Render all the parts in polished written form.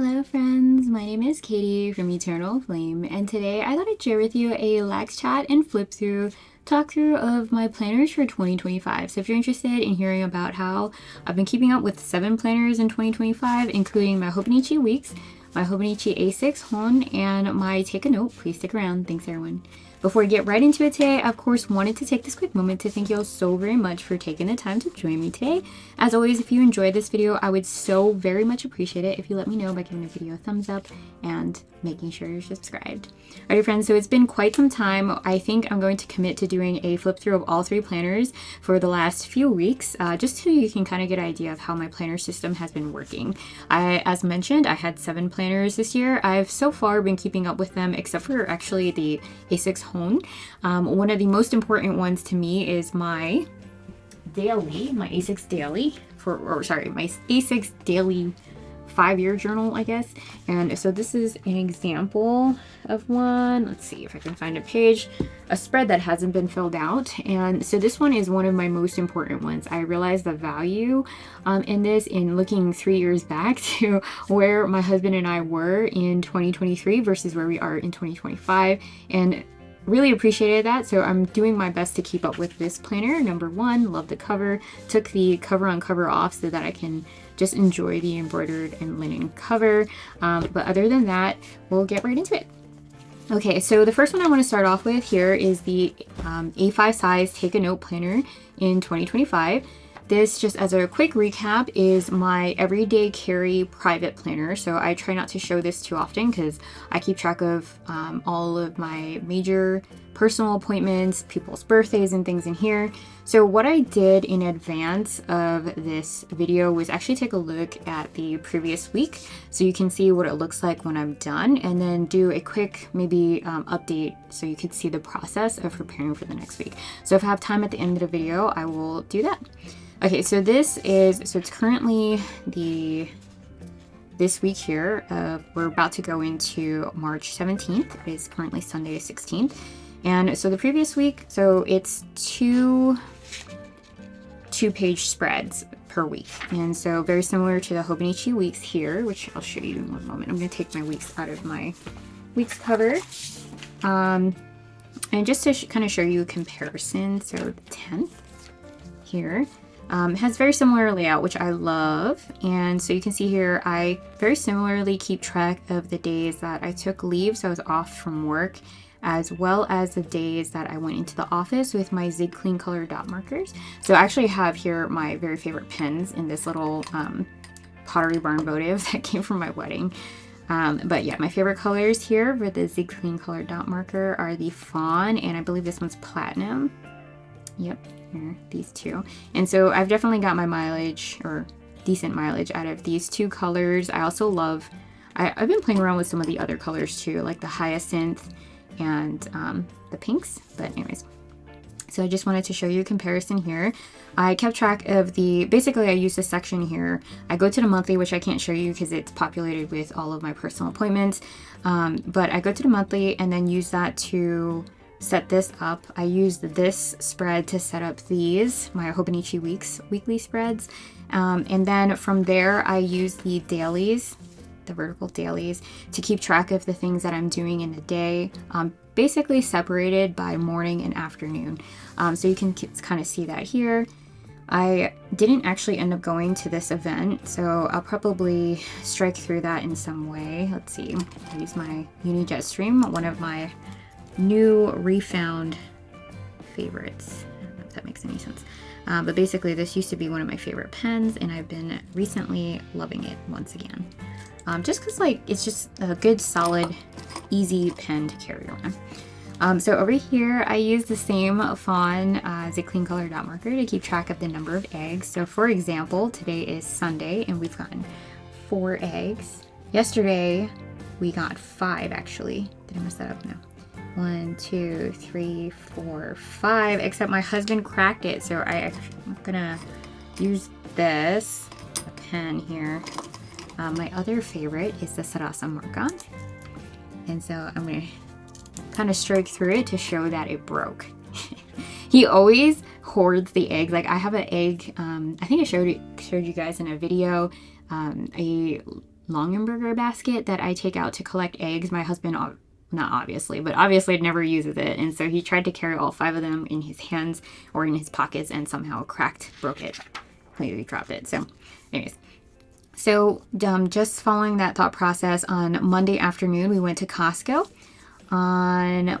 Hello friends, my name is Katie from Eternal Flame, and today I thought I'd share with you a lax chat and flip through talk through of my planners for 2025. So if you're interested in hearing about how I've been keeping up with 7 planners in 2025, including my Hobonichi Weeks, my Hobonichi A6 HON, and my Take a Note, please stick around. Thanks everyone. Before we get right into it today, I of course wanted to take this quick moment to thank you all so very much for taking the time to join me today. As always, if you enjoyed this video, I would so very much appreciate it if you let me know by giving the video a thumbs up and making sure you're subscribed. Alright friends, so it's been quite some time. I think I'm going to commit to doing a flip through of all 3 planners for the last few weeks, just so you can kind of get an idea of how my planner system has been working. As mentioned, I had 7 planners this year. I've so far been keeping up with them, except for actually the A6 HON. One of the most important ones to me is my daily, my A6 daily, my A6 daily 5-year journal, I guess. And so this is an example of one. Let's see if I can find a page, a spread that hasn't been filled out. And so this one is one of my most important ones. I realized the value in this in looking 3 years back to where my husband and I were in 2023 versus where we are in 2025, and really appreciated that. So I'm doing my best to keep up with this planner. Number 1, love the cover. Took the cover on cover off so that I can just enjoy the embroidered and linen cover. But other than that, we'll get right into it. Okay, so the first one I want to start off with here is the A5 size Take a Note planner in 2025. This, just as a quick recap, is my everyday carry private planner. So I try not to show this too often because I keep track of all of my major personal appointments, people's birthdays and things in here. So what I did in advance of this video was actually take a look at the previous week so you can see what it looks like when I'm done, and then do a quick maybe update so you could see the process of preparing for the next week. So if I have time at the end of the video, I will do that. Okay, so it's currently this week here. We're about to go into March 17th. It is currently Sunday the 16th. And so the previous week, so it's two page spreads per week. And so very similar to the Hobonichi Weeks here, which I'll show you in one moment. I'm going to take my weeks out of my weeks cover. And just to kind of show you a comparison, so the 10th here. Has very similar layout, which I love. And so you can see here, I very similarly keep track of the days that I took leave, so I was off from work, as well as the days that I went into the office with my Zig Clean color dot markers. So I actually have here my very favorite pens in this little Pottery Barn votive that came from my wedding. But yeah, my favorite colors here for the Zig Clean color dot marker are the fawn, and I believe this one's platinum. Yep. Here, these two. And so I've definitely got my mileage, or decent mileage, out of these 2 colors. I also love, I've been playing around with some of the other colors too, like the hyacinth and the pinks. But anyways, so I just wanted to show you a comparison here. I kept track of basically I use this section here. I go to the monthly, which I can't show you because it's populated with all of my personal appointments. But I go to the monthly and then use that to set this up. I used this spread to set up my Hobonichi Weeks weekly spreads. And then from there, I use the dailies, the vertical dailies, to keep track of the things that I'm doing in the day, basically separated by morning and afternoon. So you can kind of see that here. I didn't actually end up going to this event, so I'll probably strike through that in some way. Let's see. I use my Uni Jetstream, one of my new refound favorites. I don't know if that makes any sense. But basically this used to be one of my favorite pens, and I've been recently loving it once again. Just because it's just a good, solid, easy pen to carry around. So over here, I use the same fawn Zig Clean color dot marker to keep track of the number of eggs. So for example, today is Sunday, and we've gotten 4 eggs. Yesterday, we got 5 actually. Did I mess that up? No. 1, 2, 3, 4, 5, except my husband cracked it. So I'm gonna use this, a pen here. My other favorite is the Sarasa Markan. And so I'm gonna kind of strike through it to show that it broke. He always hoards the eggs. I have an egg, I think I showed you guys in a video, a Longenberger basket that I take out to collect eggs. My husband, not obviously, but obviously never uses it. And so he tried to carry all 5 of them in his hands or in his pockets and somehow broke it, completely dropped it. So anyways, so just following that thought process, on Monday afternoon, we went to Costco. On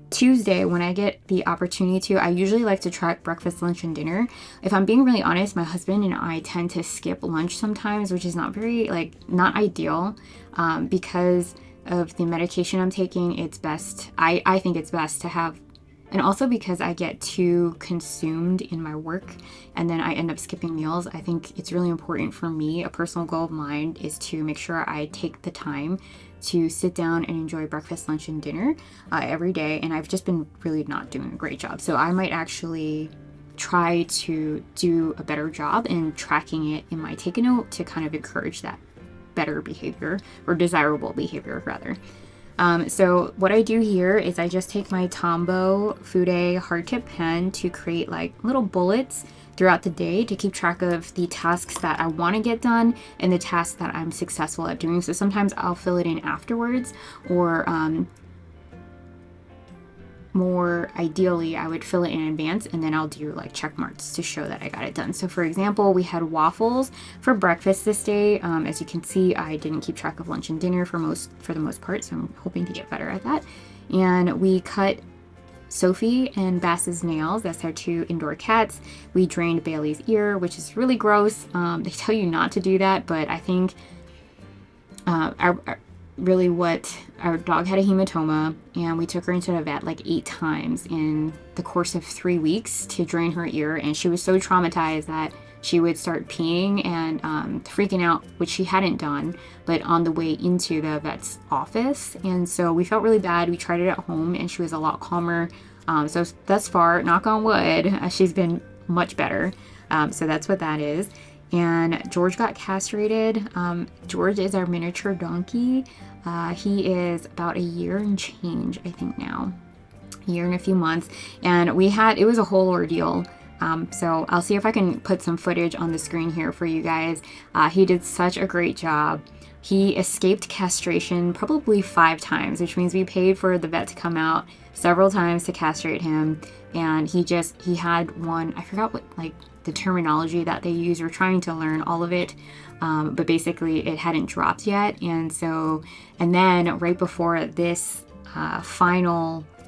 Tuesday, when I get the opportunity to, I usually like to track breakfast, lunch, and dinner. If I'm being really honest, my husband and I tend to skip lunch sometimes, which is not very, not ideal, because of the medication I'm taking. It's best, I think it's best to have, and also because I get too consumed in my work and then I end up skipping meals. I think it's really important for me, a personal goal of mine is to make sure I take the time to sit down and enjoy breakfast, lunch, and dinner every day. And I've just been really not doing a great job. So I might actually try to do a better job in tracking it in my take a note to kind of encourage that better behavior, or desirable behavior rather. So what I do here is I just take my Tombow Fude hard tip pen to create like little bullets throughout the day to keep track of the tasks that I want to get done and the tasks that I'm successful at doing. So sometimes I'll fill it in afterwards, or more ideally, I would fill it in advance and then I'll do like check marks to show that I got it done. So for example, we had waffles for breakfast this day. As you can see, I didn't keep track of lunch and dinner for the most part, so I'm hoping to get better at that. And we cut Sophie and Bass's nails. That's our 2 indoor cats. We drained Bailey's ear, which is really gross. They tell you not to do that, but I think our dog had a hematoma, and we took her into the vet like 8 times in the course of 3 weeks to drain her ear, and she was so traumatized that she would start peeing and freaking out, which she hadn't done, but on the way into the vet's office. And so we felt really bad. We tried it at home and she was a lot calmer. So thus far, knock on wood, she's been much better. So that's what that is. And George got castrated. George is our miniature donkey. He is about a year and change, I think now. A year and a few months. And it was a whole ordeal. So I'll see if I can put some footage on the screen here for you guys. He did such a great job. He escaped castration probably 5 times, which means we paid for the vet to come out several times to castrate him. And he had one, I forgot what the terminology that they use. We're trying to learn all of it. But basically it hadn't dropped yet. And then right before this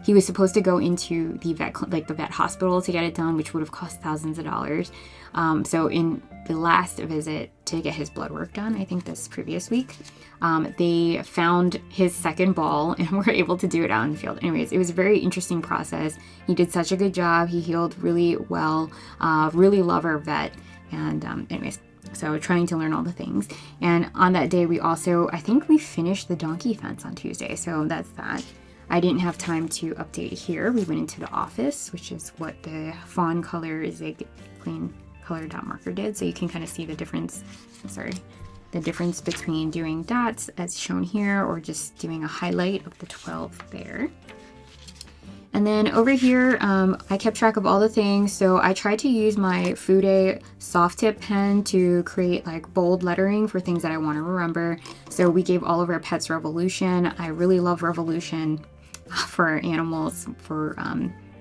he was supposed to go into the vet hospital to get it done, which would have cost thousands of dollars. So in the last visit to get his blood work done, I think this previous week, they found his second ball and were able to do it out in the field. Anyways, it was a very interesting process. He did such a good job. He healed really well. Really love our vet. And anyways, so trying to learn all the things. And on that day, I think we finished the donkey fence on Tuesday. So that's that. I didn't have time to update here. We went into the office, which is what the fawn color Zig Clean Color Dot Marker did. So you can kind of see the difference between doing dots as shown here, or just doing a highlight of the 12 there. And then over here, I kept track of all the things. So I tried to use my Fude soft tip pen to create like bold lettering for things that I want to remember. So we gave all of our pets Revolution. I really love Revolution for animals, for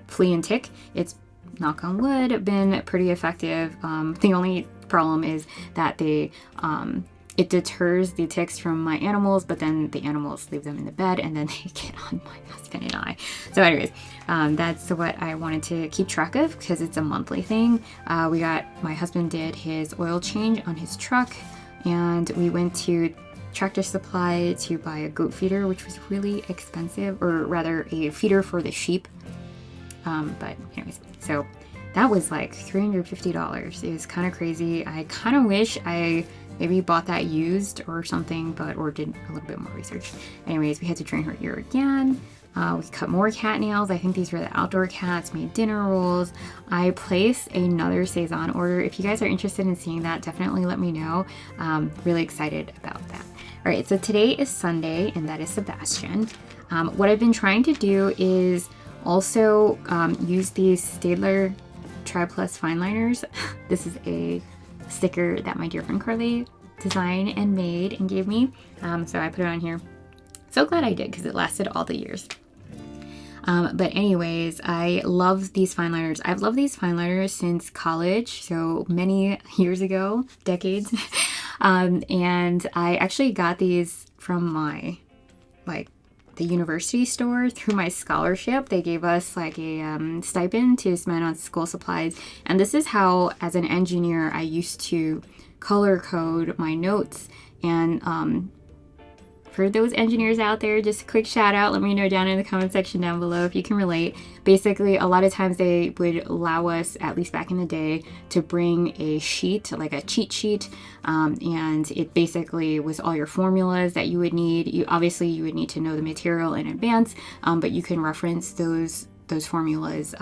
flea and tick. It's, knock on wood, been pretty effective. The only problem is that it deters the ticks from my animals, but then the animals leave them in the bed and then they get on my husband and I. So anyways, that's what I wanted to keep track of because it's a monthly thing. My husband did his oil change on his truck, and we went to Tractor Supply to buy a goat feeder, which was really expensive, or rather a feeder for the sheep. But anyways, so that was like $350. It was kind of crazy. I kind of wish I maybe bought that used or something, or did a little bit more research. Anyways, we had to drain her ear again. We cut more cat nails. I think these were the outdoor cats. Made dinner rolls. I placed another Saison order. If you guys are interested in seeing that, definitely let me know. Really excited about that. All right, so today is Sunday, and that is Sebastian. What I've been trying to do is also use these Staedtler Tri Plus fine liners. This is a sticker that my dear friend Carly designed and made and gave me. So I put it on here. So glad I did because it lasted all the years. But anyways, I love these fine liners. I've loved these fine liners since college, so many years ago, decades. And I actually got these from my, the university store through my scholarship. They gave us like a stipend to spend on school supplies. And this is how, as an engineer, I used to color code my notes. And for those engineers out there, just a quick shout out. Let me know down in the comment section down below if you can relate. Basically, a lot of times they would allow us, at least back in the day, to bring a sheet, like a cheat sheet. And it basically was all your formulas that you would need. Obviously, you would need to know the material in advance, but you can reference those formulas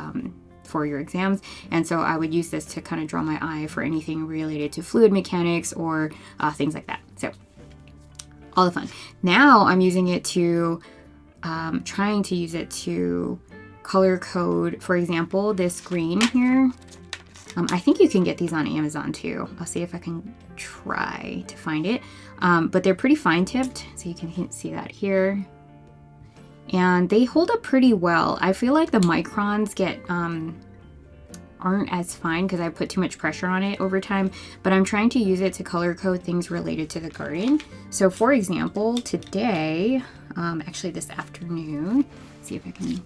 for your exams. And so I would use this to kind of draw my eye for anything related to fluid mechanics or things like that. So all the fun. Now I'm using it to, trying to use it to color code, for example, this green here. I think you can get these on Amazon too. I'll see if I can try to find it. But they're pretty fine tipped, so you can see that here. And they hold up pretty well. I feel like the microns aren't as fine because I put too much pressure on it over time, but I'm trying to use it to color code things related to the garden. So for example, today, actually this afternoon, let's see if I can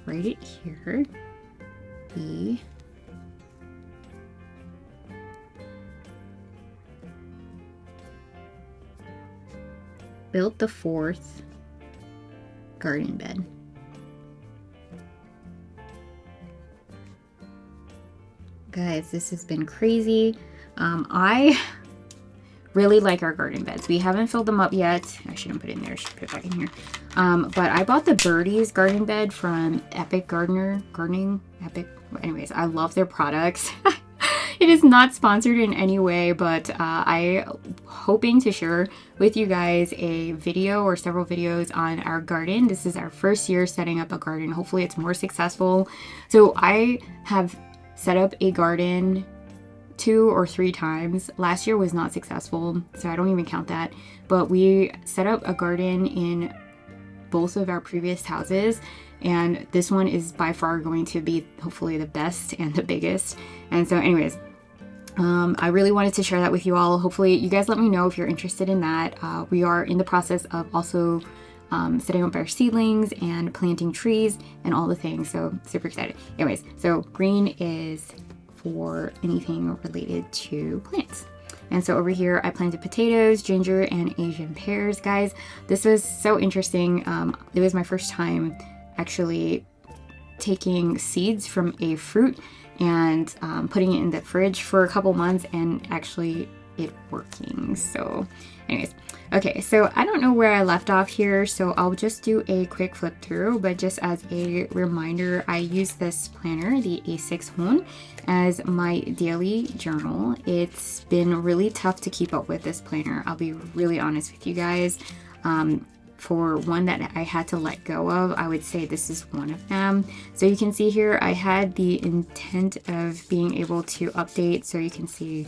write it here. We built the 4th garden bed. Guys, this has been crazy. I really like our garden beds. We haven't filled them up yet. I shouldn't put it in there. I should put it back in here. But I bought the Birdies garden bed from Epic Gardening. Anyways, I love their products. It is not sponsored in any way, but I'm hoping to share with you guys a video or several videos on our garden. This is our first year setting up a garden. Hopefully it's more successful. So I have set up a garden 2 or 3 times. Last year was not successful, so I don't even count that. But we set up a garden in both of our previous houses, and this one is by far going to be hopefully the best and the biggest. And so anyways, I really wanted to share that with you all. Hopefully you guys let me know if you're interested in that. We are in the process of also setting up our seedlings and planting trees and all the things, so super excited. Anyways, so green is for anything related to plants. And so over here I planted potatoes, ginger, and Asian pears. Guys, this was so interesting. It was my first time actually taking seeds from a fruit and putting it in the fridge for a couple months and actually it working. So anyways, okay, so I don't know where I left off here, so I'll just do a quick flip through. But just as a reminder, I use this planner, the A6 HON, as my daily journal. It's been really tough to keep up with this planner, I'll be really honest with you guys. For one that I had to let go of, I would say this is one of them. So you can see here I had the intent of being able to update, so you can see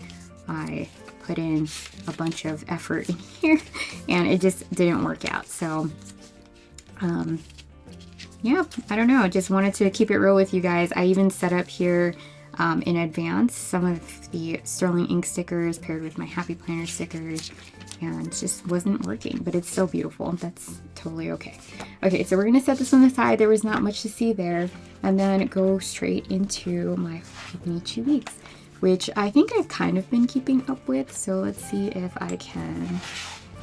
I put in a bunch of effort in here and it just didn't work out. So yeah, I don't know, I just wanted to keep it real with you guys. I even set up here in advance some of the sterling ink stickers paired with my happy planner stickers, and it just wasn't working, but it's still beautiful. That's totally okay. Okay, so we're gonna set this on the side. There was not much to see there, and then go straight into my Hobonichi Weeks, which I think I've kind of been keeping up with. So let's see if I can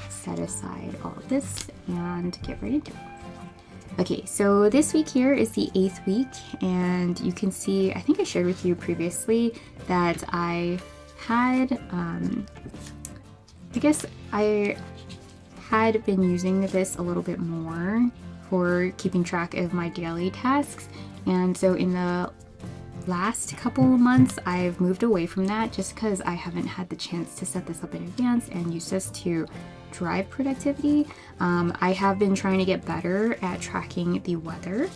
set aside all of this and get right into it. Okay, so this week here is the 8th week, and you can see, I think I shared with you previously that I had, I guess I had been using this a little bit more for keeping track of my daily tasks. And so in the last couple of months, I've moved away from that just because I haven't had the chance to set this up in advance and use this to drive productivity. I have been trying to get better at tracking the weather.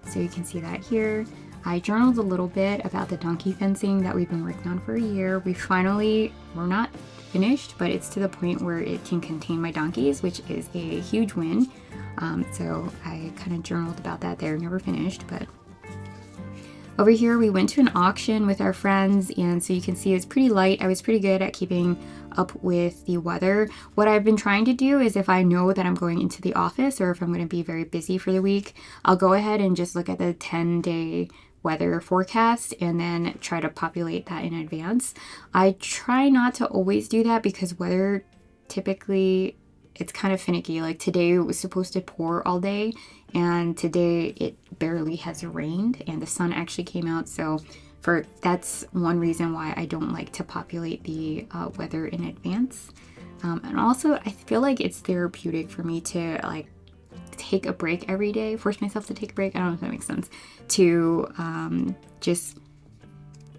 So you can see that here. I journaled a little bit about the donkey fencing that we've been working on for a year. We're not finished, but it's to the point where it can contain my donkeys, which is a huge win. So I kind of journaled about that there, never finished. But over here we went to an auction with our friends, and so you can see it's pretty light. I was pretty good at keeping up with the weather. What I've been trying to do is if I know that I'm going into the office or if I'm going to be very busy for the week, I'll go ahead and just look at the 10-day weather forecast and then try to populate that in advance. I try not to always do that because weather typically, it's kind of finicky. Like today it was supposed to pour all day, and today it barely has rained and the sun actually came out. So that's one reason why I don't like to populate the weather in advance. And also I feel like it's therapeutic for me to like take a break every day, force myself to take a break. I don't know if that makes sense. To just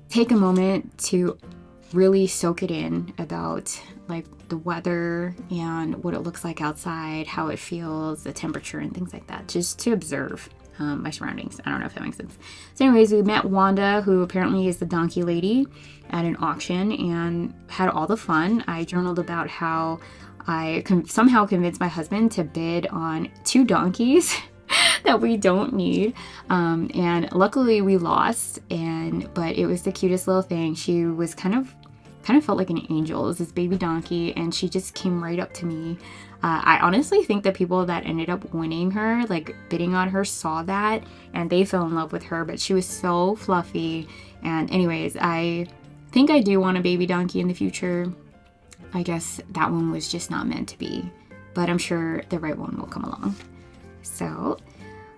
take a moment to really soak it in about like the weather and what it looks like outside, how it feels, the temperature and things like that, just to observe my surroundings. I don't know if that makes sense. So anyways, we met Wanda, who apparently is the donkey lady, at an auction and had all the fun. I journaled about how I somehow convinced my husband to bid on 2 donkeys that we don't need, and luckily we lost, but it was the cutest little thing. She was kind of felt like an angel. It was this baby donkey, and she just came right up to me. I honestly think the people that ended up winning her, like bidding on her, saw that and they fell in love with her, but she was so fluffy. And anyways, I think I do want a baby donkey in the future. I guess that one was just not meant to be, but I'm sure the right one will come along. So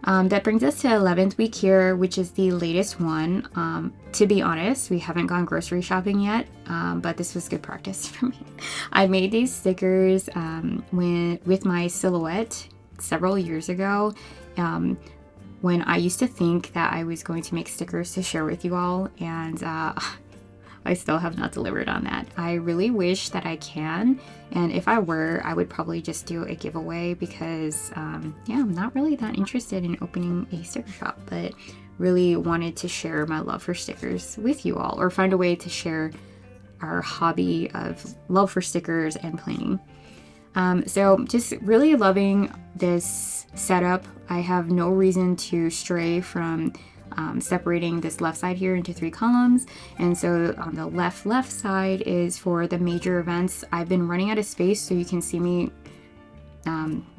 that brings us to 11th week here, which is the latest one. To be honest, we haven't gone grocery shopping yet, but this was good practice for me. I made these stickers with my silhouette several years ago, when I used to think that I was going to make stickers to share with you all, and I still have not delivered on that. I really wish that I can, and if I were, I would probably just do a giveaway because, yeah, I'm not really that interested in opening a sticker shop, but really wanted to share my love for stickers with you all, or find a way to share our hobby of love for stickers and planning. So just really loving this setup. I have no reason to stray from separating this left side here into 3 columns, and so on the left side is for the major events. I've been running out of space, so you can see me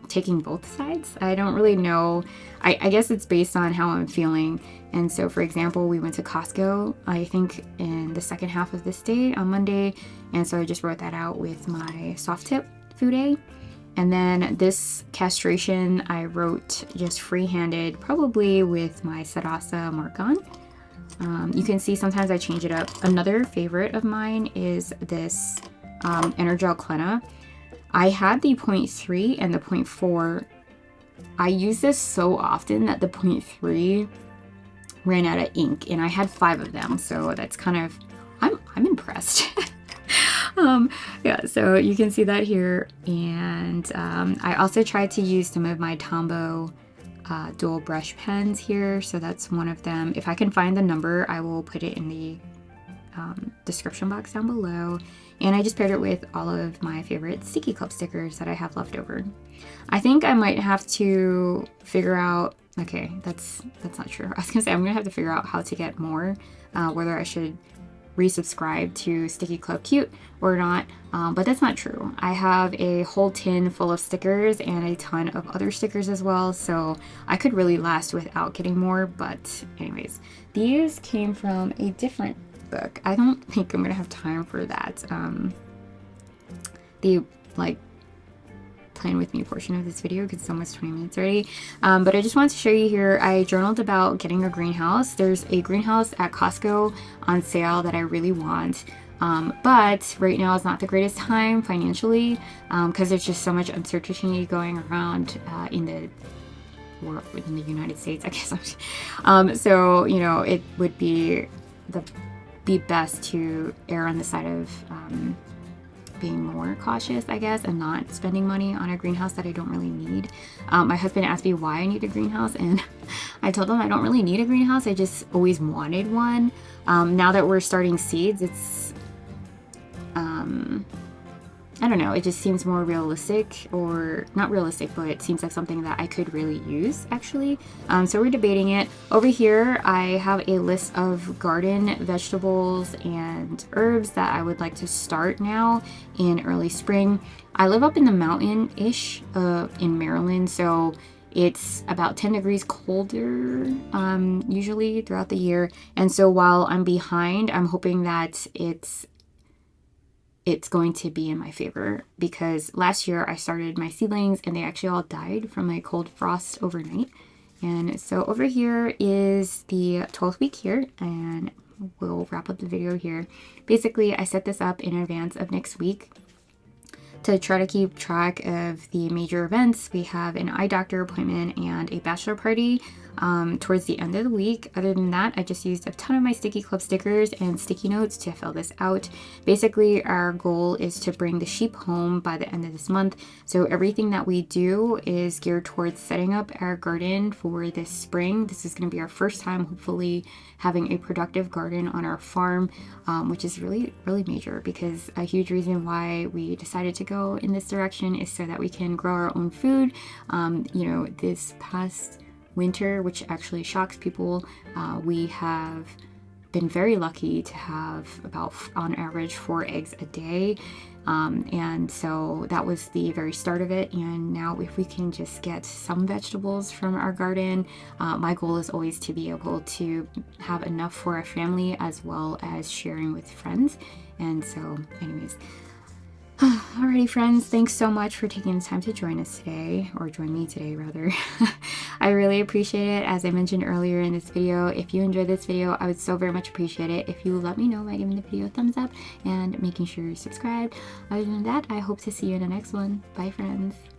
taking both sides. I don't really know. I guess it's based on how I'm feeling. And so for example, we went to Costco, I think in the second half of this day on Monday, and so I just wrote that out with my soft tip food day. And then this castration I wrote just freehanded, probably with my Sarasa mark-on. You can see sometimes I change it up. Another favorite of mine is this Energel Clenna. I had the 0.3 and the 0.4. I use this so often that the 0.3 ran out of ink, and I had 5 of them, so that's kind of, I'm impressed. Yeah, so you can see that here, and I also tried to use some of my Tombow dual brush pens here, so that's one of them. If I can find the number, I will put it in the description box down below. And I just paired it with all of my favorite Sticky Club stickers that I have left over. I think I might have to figure out, okay, that's not true. I was gonna say I'm gonna have to figure out how to get more, whether I should resubscribe to Sticky Club Cute or not, but that's not true. I have a whole tin full of stickers and a ton of other stickers as well, so I could really last without getting more. But anyways, these came from a different book. I don't think I'm gonna have time for that. The like plan with me portion of this video, because it's almost 20 minutes already, but I just wanted to show you here. I journaled about getting a greenhouse. There's a greenhouse at Costco on sale that I really want, but right now is not the greatest time financially, because there's just so much uncertainty going around in the world, in the United States, I guess. So you know, it would be best to err on the side of being more cautious, I guess, and not spending money on a greenhouse that I don't really need. My husband asked me why I need a greenhouse, and I told him I don't really need a greenhouse. I just always wanted one. Now that we're starting seeds, it's I don't know, it just seems more realistic, or not realistic, but it seems like something that I could really use actually. So we're debating it. Over here, I have a list of garden vegetables and herbs that I would like to start now in early spring. I live up in the mountain-ish in Maryland, so it's about 10 degrees colder usually throughout the year. And so while I'm behind, I'm hoping that it's going to be in my favor, because last year I started my seedlings and they actually all died from a cold frost overnight. And so over here is the 12th week here, and we'll wrap up the video here. Basically, I set this up in advance of next week to try to keep track of the major events. We have an eye doctor appointment and a bachelor party towards the end of the week. Other than that, I just used a ton of my Sticky Club stickers and sticky notes to fill this out. Basically, our goal is to bring the sheep home by the end of this month. So everything that we do is geared towards setting up our garden for this spring. This is going to be our first time, hopefully, having a productive garden on our farm, which is really, really major, because a huge reason why we decided to go in this direction is so that we can grow our own food. You know, this past winter, which actually shocks people, we have been very lucky to have about, on average, 4 eggs a day. And so that was the very start of it. And now if we can just get some vegetables from our garden, my goal is always to be able to have enough for our family as well as sharing with friends. And so anyways, alrighty friends, thanks so much for taking the time to join us today, or join me today rather. I really appreciate it. As I mentioned earlier in this video, if you enjoyed this video, I would so very much appreciate it if you let me know by giving the video a thumbs up and making sure you're subscribed. Other than that, I hope to see you in the next one. Bye friends.